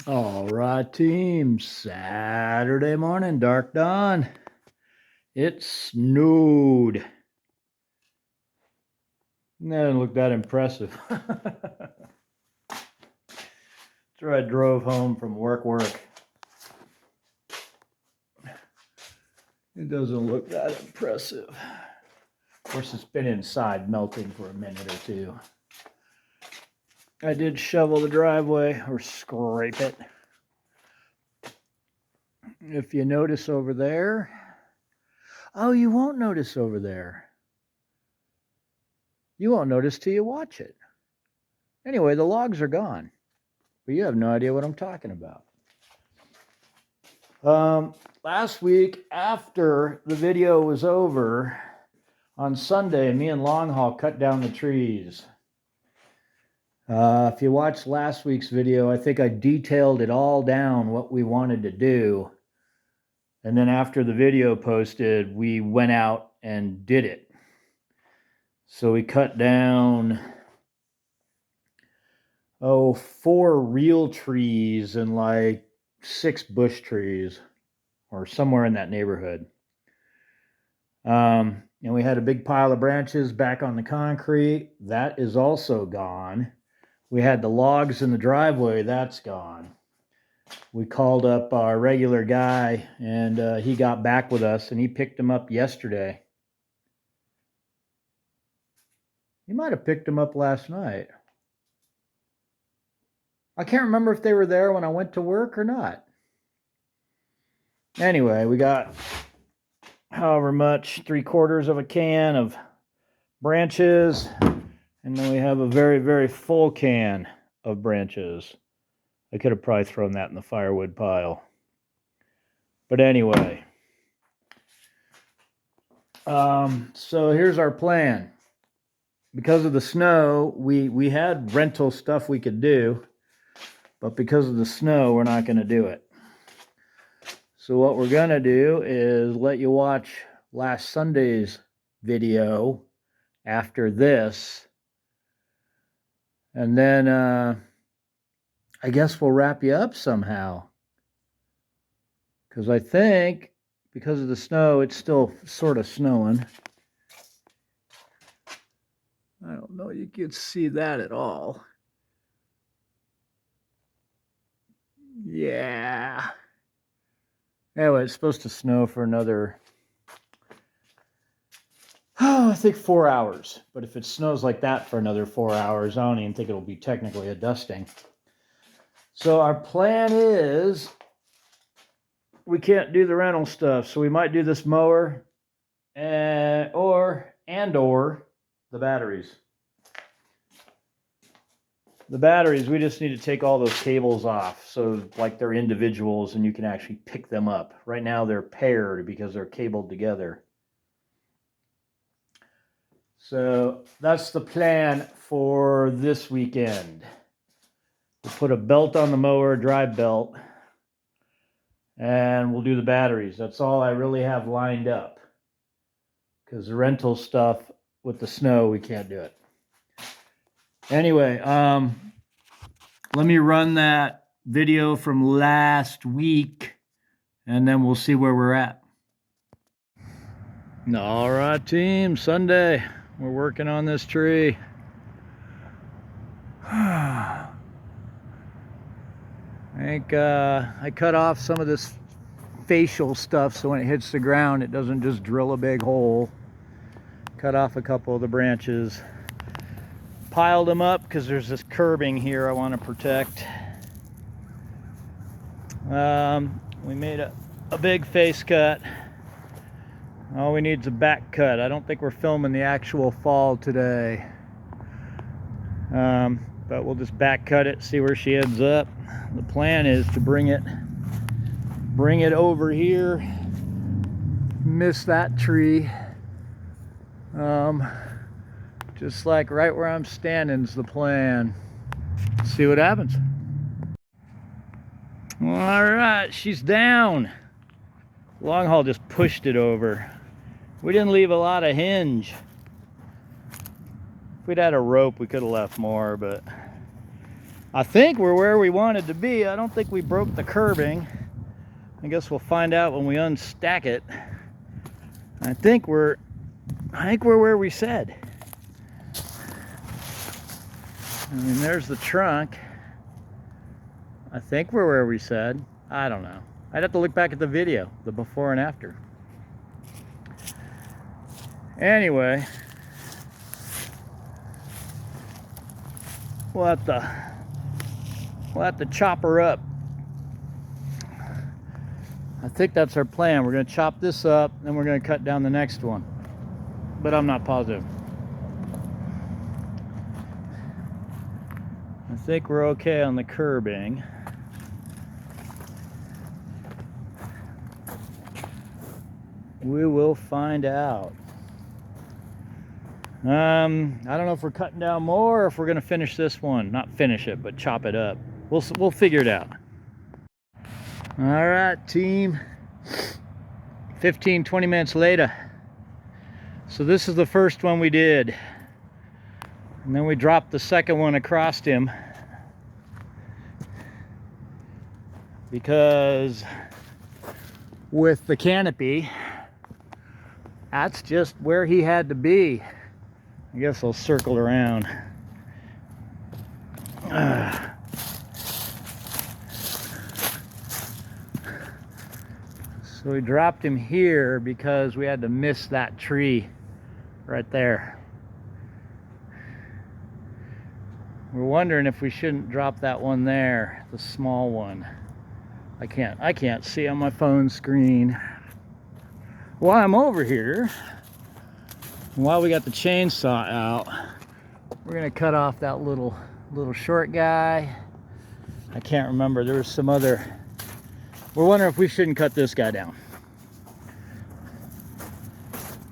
All right, team. Saturday morning, dark dawn. It snowed. That didn't look that impressive. So I drove home from work. It doesn't look that impressive. Of course, it's been inside melting for a minute or two. I did shovel the driveway or scrape it. If you notice over there, oh, you won't notice over there. You won't notice till you watch it. Anyway, the logs are gone, but you have no idea what I'm talking about. Last week, after the video was over, on Sunday, me and Longhaul cut down the trees. If you watched last week's video, I think I detailed it all down, what we wanted to do. And then after the video posted, we went out and did it. So we cut down, 4 real trees and like 6 bush trees, or somewhere in that neighborhood. And we had a big pile of branches back on the concrete. That is also gone. We had the logs in the driveway. That's gone. We called up our regular guy, and he got back with us, and he picked them up yesterday. He might have picked them up last night. I can't remember if they were there when I went to work or not. Anyway, we got however much, 3/4 of a can of branches, and then we have a very, very full can of branches. I could have probably thrown that in the firewood pile. But anyway, so here's our plan. Because of the snow, we had rental stuff we could do, but because of the snow, we're not going to do it. So what we're going to do is let you watch last Sunday's video after this, and then I guess we'll wrap you up somehow. Because I think, because of the snow, it's still sort of snowing. I don't know, you can see that at all. Yeah. Anyway, it's supposed to snow for another, I think 4 hours. But if it snows like that for another 4 hours, I don't even think it'll be technically a dusting. So our plan is, we can't do the rental stuff, so we might do this mower or the batteries. The batteries, we just need to take all those cables off, so like they're individuals and you can actually pick them up. Right now they're paired because they're cabled together. So that's the plan for this weekend. We'll put a belt on the mower, drive belt, and we'll do the batteries. That's all I really have lined up, because the rental stuff with the snow, we can't do it. Anyway, let me run that video from last week, and then we'll see where we're at. All right, team, Sunday. We're working on this tree. I think I cut off some of this facial stuff so when it hits the ground it doesn't just drill a big hole. Cut off a couple of the branches. Piled them up because there's this curbing here I want to protect. We made a big face cut. All we need is a back cut. I don't think we're filming the actual fall today. But we'll just back cut it, see where she ends up. The plan is to bring it over here, miss that tree. Just like right where I'm standing is the plan. See what happens. All right, she's down. Longhaul just pushed it over. We didn't leave a lot of hinge. If we'd had a rope, we could have left more, but I think we're where we wanted to be. I don't think we broke the curbing. I guess we'll find out when we unstack it. I think we're where we said. I mean, there's the trunk. I think we're where we said. I don't know. I'd have to look back at the video, the before and after. Anyway, we'll have to chop her up. I think that's our plan. We're going to chop this up, then we're going to cut down the next one. But I'm not positive. I think we're okay on the curbing. We will find out. I don't know if we're cutting down more or if we're going to finish this one. Not finish it, but chop it up. We'll figure it out. All right, team. 15-20 minutes later. So this is the first one we did. And then we dropped the second one across him. Because with the canopy, that's just where he had to be. I guess I'll circle around. So we dropped him here because we had to miss that tree right there. We're wondering if we shouldn't drop that one there, the small one. I can't see on my phone screen. While I'm over here, while we got the chainsaw out, we're gonna cut off that little short guy. I can't remember, there was some other. We're wondering if we shouldn't cut this guy down.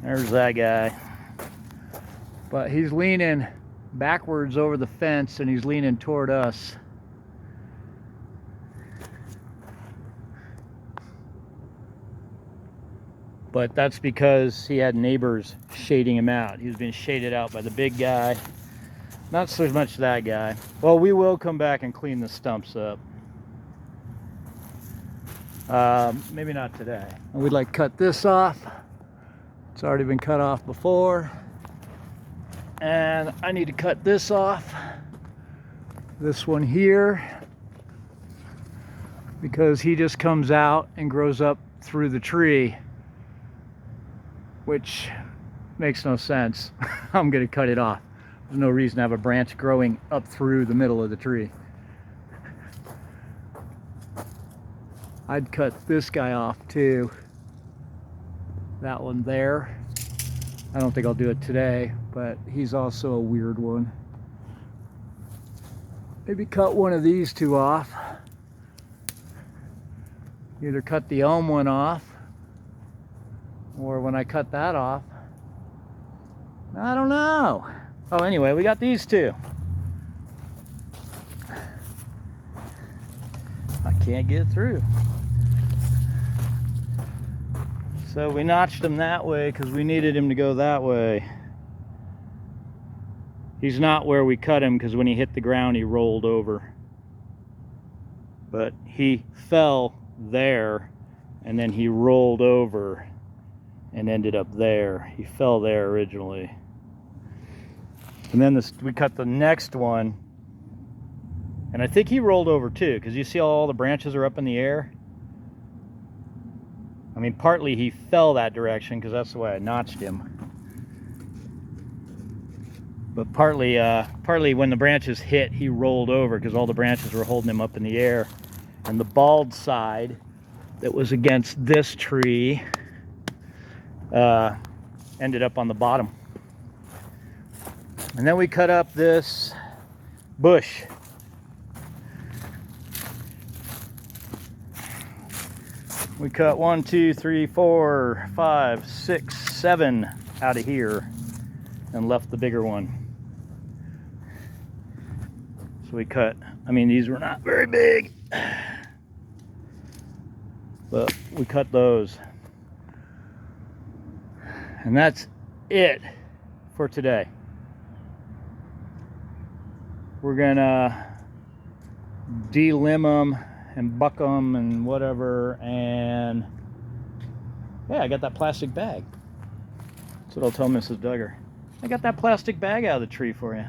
There's that guy. But he's leaning backwards over the fence and he's leaning toward us. But that's because he had neighbors shading him out. He was being shaded out by the big guy. Not so much that guy. Well, we will come back and clean the stumps up. Maybe not today. We'd like to cut this off. It's already been cut off before. And I need to cut this off. This one here. Because he just comes out and grows up through the tree. Which makes no sense. I'm gonna cut it off. There's no reason to have a branch growing up through the middle of the tree. I'd cut this guy off too. That one there. I don't think I'll do it today, but he's also a weird one. Maybe cut one of these two off. Either cut the elm one off, or when I cut that off, I don't know. Oh, anyway, we got these two. I can't get through. So we notched him that way because we needed him to go that way. He's not where we cut him because when he hit the ground, he rolled over. But he fell there and then he rolled over and ended up there. He fell there originally. And then we cut the next one. And I think he rolled over too, because you see all the branches are up in the air. I mean, partly he fell that direction because that's the way I notched him. But partly when the branches hit, he rolled over because all the branches were holding him up in the air. And the bald side that was against this tree ended up on the bottom. And then we cut up this bush. We cut 1, 2, 3, 4, 5, 6, 7 out of here and left the bigger one. So we cut, I mean, these were not very big, but we cut those. And that's it for today. We're gonna de-limb them and buck them and whatever. And yeah, I got that plastic bag. That's what I'll tell Mrs. Duggar. I got that plastic bag out of the tree for you.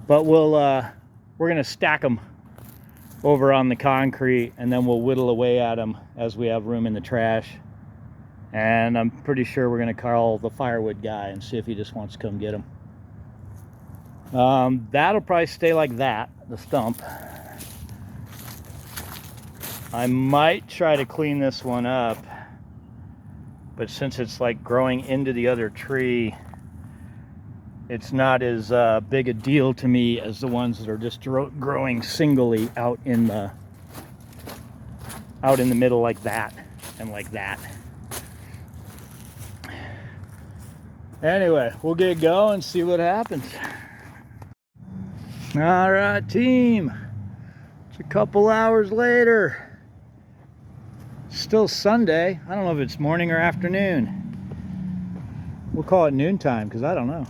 But we're gonna stack them over on the concrete, and then we'll whittle away at them as we have room in the trash. And I'm pretty sure we're gonna call the firewood guy and see if he just wants to come get them. That'll probably stay like that, the stump. I might try to clean this one up, but since it's like growing into the other tree, it's not as big a deal to me as the ones that are just growing singly out in the middle like that and like that. Anyway, we'll get going and see what happens. All right, team. It's a couple hours later. Still Sunday. I don't know if it's morning or afternoon. We'll call it noontime because I don't know.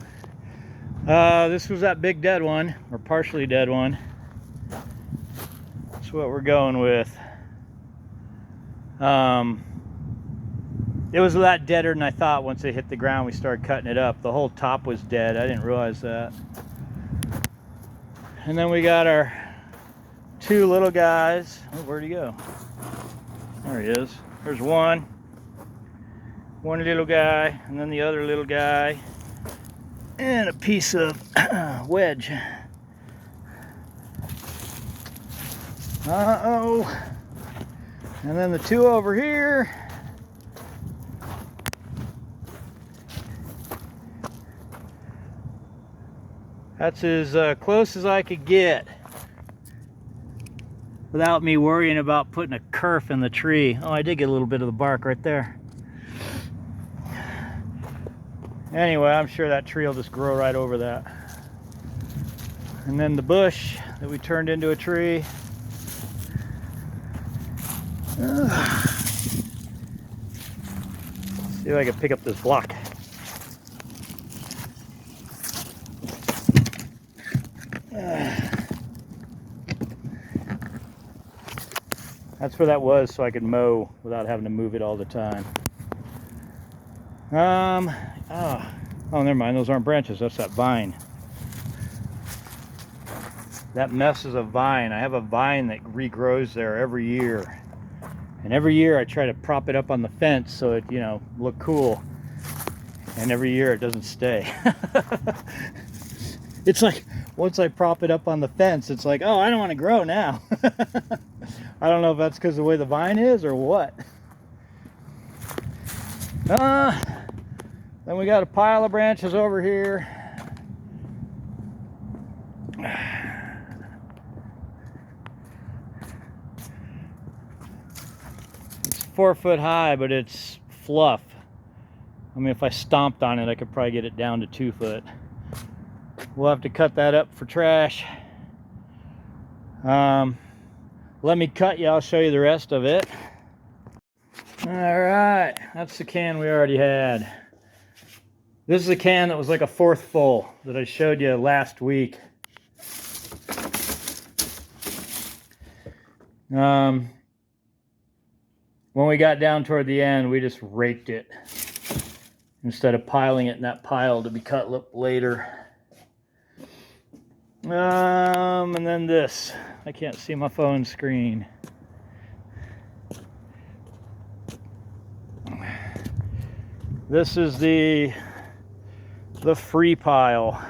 This was that big dead one, or partially dead one. That's what we're going with. It was a lot deader than I thought. Once it hit the ground, we started cutting it up. The whole top was dead. I didn't realize that. And then we got our two little guys. Oh, where'd he go? There he is. There's one little guy, and then the other little guy, and a piece of wedge. Uh-oh. And then the two over here. That's as close as I could get without me worrying about putting a kerf in the tree. Oh, I did get a little bit of the bark right there. Anyway, I'm sure that tree will just grow right over that. And then the bush that we turned into a tree. See if I can pick up this block. That's where that was, so I could mow without having to move it all the time. Oh, never mind. Those aren't branches. That's that vine. That mess is a vine. I have a vine that regrows there every year. And every year I try to prop it up on the fence so it, you know, look cool. And every year it doesn't stay. It's like, once I prop it up on the fence, it's like, oh, I don't want to grow now. I don't know if that's because of the way the vine is or what. Then we got a pile of branches over here. It's 4 foot high, but it's fluff. I mean, if I stomped on it, I could probably get it down to 2 foot. We'll have to cut that up for trash. Let me cut you, I'll show you the rest of it. All right, that's the can we already had. This is a can that was like a 4th full that I showed you last week. When we got down toward the end, we just raked it instead of piling it in that pile to be cut later. And then this. I can't see my phone screen. This is the free pile.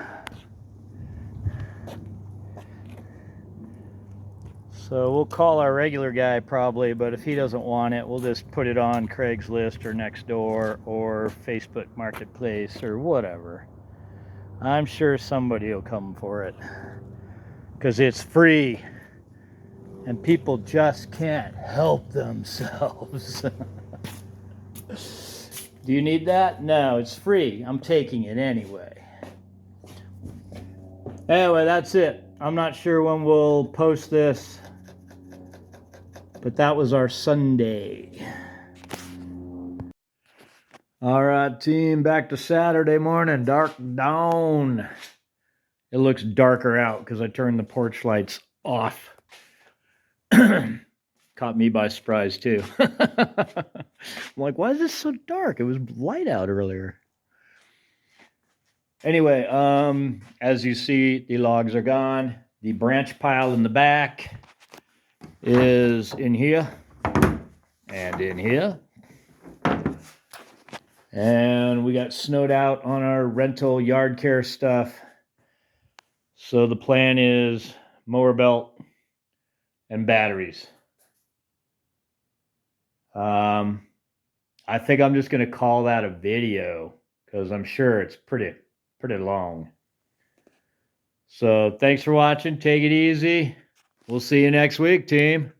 So we'll call our regular guy probably, but if he doesn't want it, we'll just put it on Craigslist or Nextdoor or Facebook Marketplace or whatever. I'm sure somebody will come for it because it's free and people just can't help themselves. Do you need that? No, it's free. I'm taking it anyway. Anyway, that's it. I'm not sure when we'll post this, but that was our Sunday. All right, team, back to Saturday morning, dark dawn. It looks darker out because I turned the porch lights off. Caught me by surprise too. I'm like, why is this so dark? It was light out earlier. Anyway, as you see, the logs are gone. The branch pile in the back is in here and in here. And we got snowed out on our rental yard care stuff. So the plan is mower belt and batteries. I think I'm just going to call that a video because I'm sure it's pretty long. So thanks for watching. Take it easy. We'll see you next week, team.